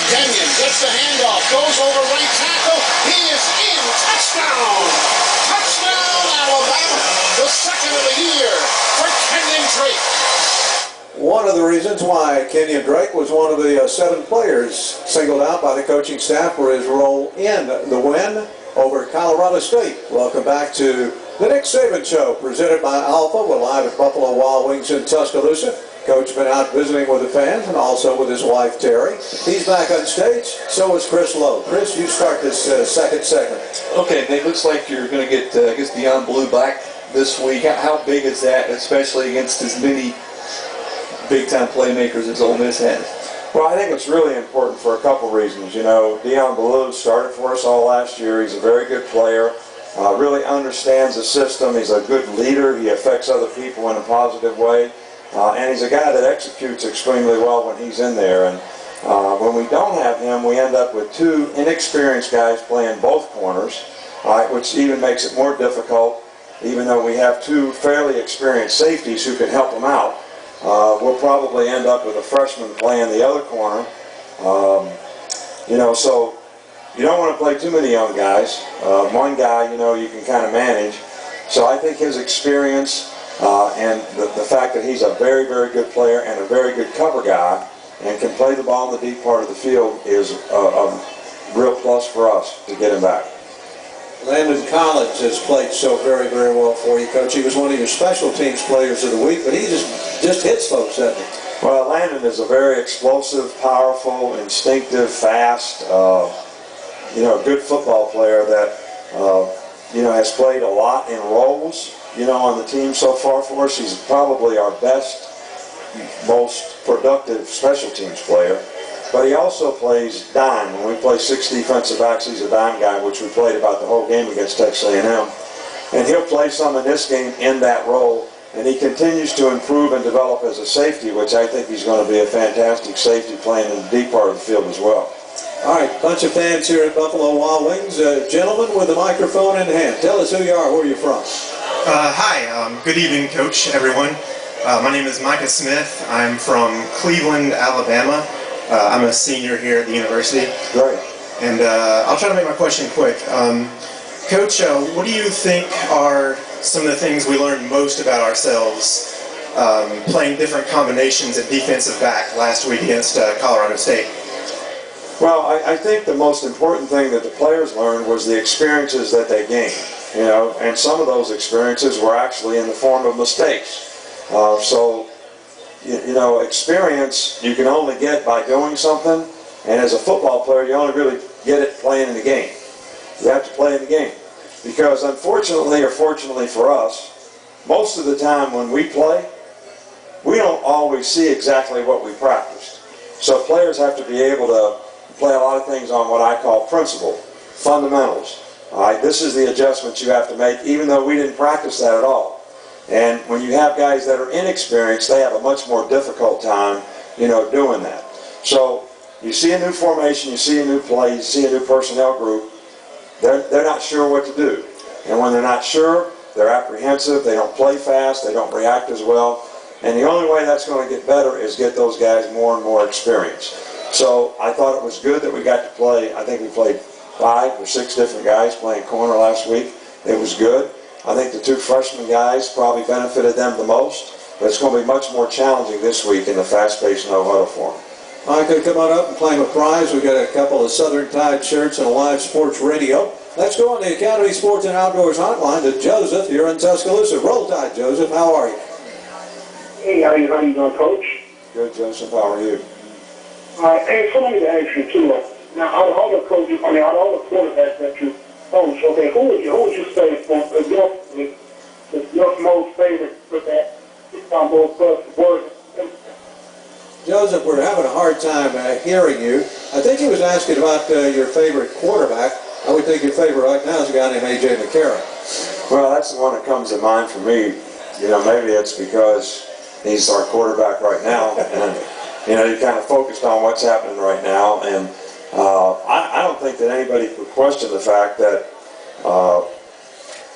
Kenyon gets the handoff, goes over right tackle. He is in. Touchdown! Touchdown, Alabama! The second of the year for Kenyon Drake. One of the reasons why Kenyon Drake was one of the 7 players singled out by the coaching staff for his role in the win over Colorado State. Welcome back to the Nick Saban Show, presented by Alpha. We're live at Buffalo Wild Wings in Tuscaloosa. Coach been out visiting with the fans and also with his wife, Terry. He's back on stage, so is Chris Lowe. Chris, you start this second segment. Okay, Nick, looks like you're going to get, I guess, Beyond Blue back this week. How big is that, especially against as many big-time playmakers as Ole Miss has? Well, I think it's really important for a couple reasons. You know, Deion Ballou started for us all last year. He's a very good player, really understands the system. He's a good leader. He affects other people in a positive way. And he's a guy that executes extremely well when he's in there. And when we don't have him, we end up with 2 inexperienced guys playing both corners, which even makes it more difficult, even though we have 2 fairly experienced safeties who can help him out. We'll probably end up with a freshman playing the other corner. You know, so you don't want to play too many young guys. One guy, you know, you can kind of manage. So I think his experience and the fact that he's a very, very good player and a very good cover guy and can play the ball in the deep part of the field is a real plus for us to get him back. Landon Collins has played so very, very well for you, Coach. He was one of your special teams players of the week, but he just hits folks, doesn't he? Well, Landon is a very explosive, powerful, instinctive, fast, you know, good football player that, you know, has played a lot in roles, you know, on the team so far for us. He's probably our best, most productive special teams player. But he also plays dime. When we play 6 defensive backs, he's a dime guy, which we played about the whole game against Texas A&M. And he'll play some in this game in that role. And he continues to improve and develop as a safety, which I think he's going to be a fantastic safety playing in the deep part of the field as well. All right, bunch of fans here at Buffalo Wild Wings. Gentlemen with the microphone in hand, tell us who you are, where you're from. Hi, good evening, Coach, everyone. My name is Micah Smith. I'm from Cleveland, Alabama. I'm a senior here at the university. Great. And I'll try to make my question quick. Coach, what do you think are some of the things we learned most about ourselves playing different combinations at defensive back last week against Colorado State? Well, I think the most important thing that the players learned was the experiences that they gained. You know, and some of those experiences were actually in the form of mistakes. You know, experience you can only get by doing something, and as a football player, you only really get it playing in the game. You have to play in the game. Because unfortunately or fortunately for us, most of the time when we play, we don't always see exactly what we practiced. So players have to be able to play a lot of things on what I call principle, fundamentals. All right, this is the adjustments you have to make, even though we didn't practice that at all. And when you have guys that are inexperienced, they have a much more difficult time, you know, doing that. So you see a new formation, you see a new play, you see a new personnel group, they're not sure what to do. And when they're not sure, they're apprehensive, they don't play fast, they don't react as well. And the only way that's going to get better is get those guys more and more experience. So I thought it was good that we got to play. I think we played 5 or 6 different guys playing corner last week. It was good. I think the 2 freshman guys probably benefited them the most, but it's going to be much more challenging this week in the fast-paced no-huddle form. Micah, come on up and claim a prize. We've got a couple of Southern Tide shirts and a live sports radio. Let's go on the Academy Sports and Outdoors hotline to Joseph here in Tuscaloosa. Roll Tide, Joseph. How are you? Hey, how you doing, Coach? Good, Joseph. How are you? All right. Hey, so let me ask you, too. Now, out of all the coaches, out of all the quarterbacks that you coach, okay, who would you say is your most favorite for that on both words? Joseph, we're having a hard time hearing you. I think he was asking about your favorite quarterback. I would think your favorite right now is a guy named A.J. McCarron. Well, that's the one that comes to mind for me. You know, maybe it's because he's our quarterback right now, and you know, you're kind of focused on what's happening right now. And I don't think that anybody could question the fact that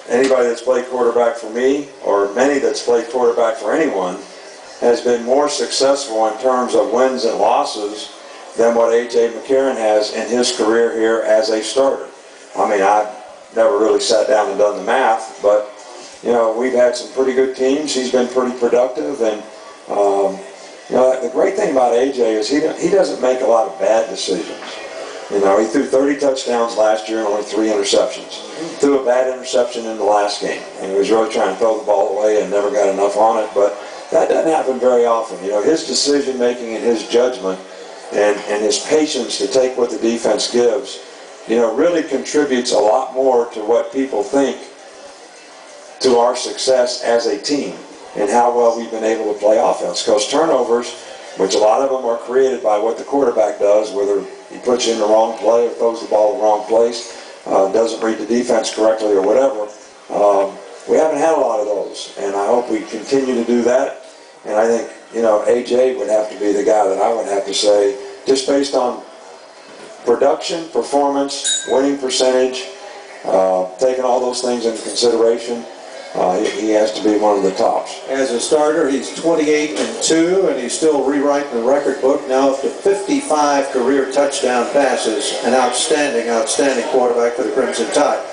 anybody that's played quarterback for me, or many that's played quarterback for anyone, has been more successful in terms of wins and losses than what A.J. McCarron has in his career here as a starter. I mean, I've never really sat down and done the math, but, you know, we've had some pretty good teams. He's been pretty productive, and, you know, the great thing about A.J. is he doesn't make a lot of bad decisions. You know, he threw 30 touchdowns last year and only 3 interceptions. Threw a bad interception in the last game, and he was really trying to throw the ball away and never got enough on it, but that doesn't happen very often. You know, his decision making and his judgment and his patience to take what the defense gives, you know, really contributes a lot more to what people think to our success as a team and how well we've been able to play offense. Because turnovers, which a lot of them are created by what the quarterback does, whether he puts you in the wrong play or throws the ball in the wrong place, doesn't read the defense correctly or whatever, we haven't had a lot of those. And I hope we continue to do that. And I think, you know, A.J. would have to be the guy that I would have to say, just based on production, performance, winning percentage, taking all those things into consideration, he has to be one of the tops. As a starter, he's 28-2, and he's still rewriting the record book, now up to 55 career touchdown passes. An outstanding, outstanding quarterback for the Crimson Tide.